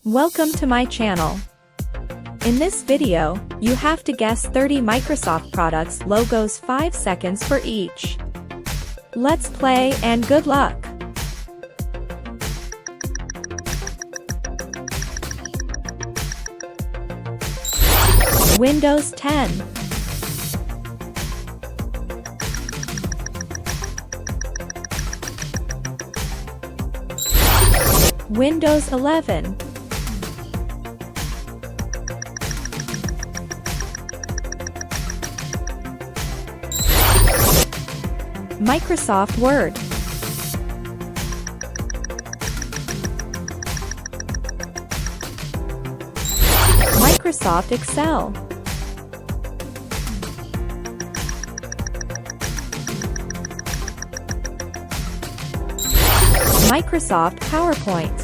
Welcome to my channel. In this video, you have to guess 30 Microsoft products logos 5 seconds for each. Let's play and good luck! Windows 10. Windows 11. Microsoft Word. Microsoft Excel. Microsoft PowerPoint.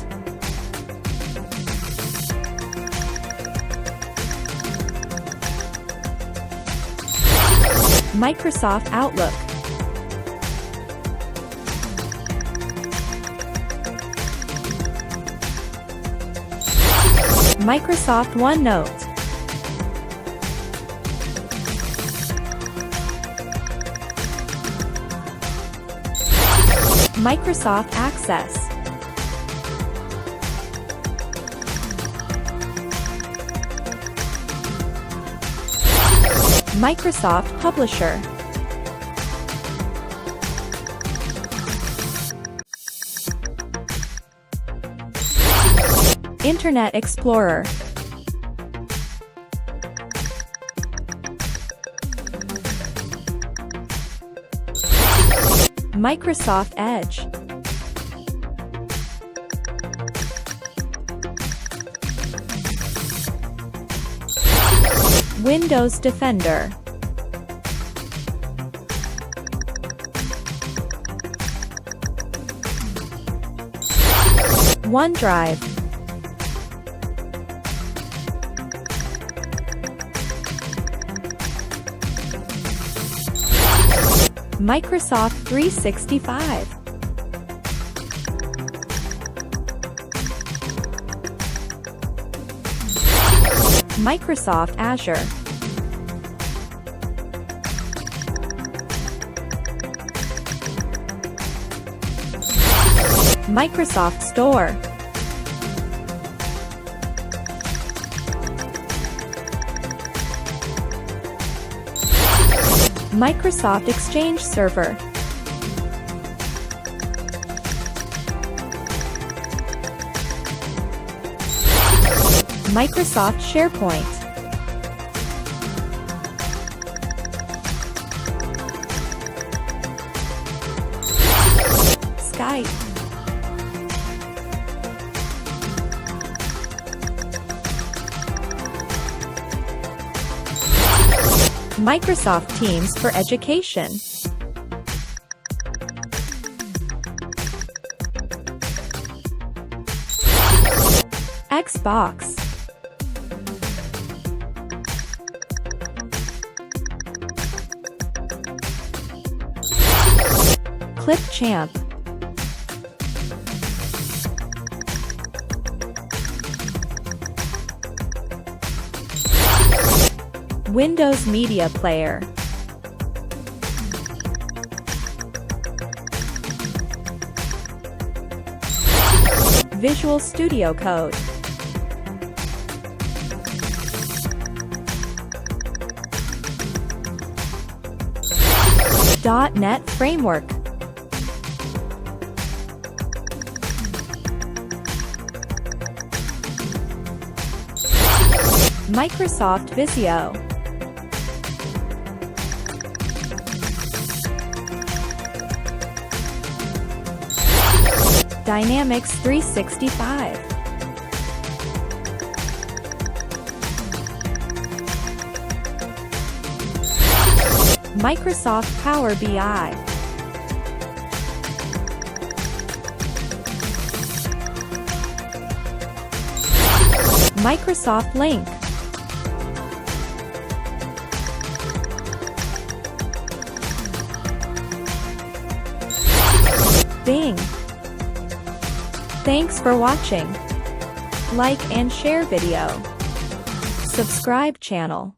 Microsoft Outlook. Microsoft OneNote. Microsoft Access. Microsoft Publisher. Internet Explorer. Microsoft Edge. Windows Defender. OneDrive. Microsoft 365. Microsoft Azure. Microsoft Store. Microsoft Exchange Server. Microsoft SharePoint. Skype. Microsoft Teams for Education. Xbox. Clipchamp. Windows Media Player. Visual Studio Code. .NET Framework. Microsoft Visio. Dynamics 365. Microsoft Power BI. Microsoft Link. Bing. Thanks for watching. like and share video. Subscribe channel.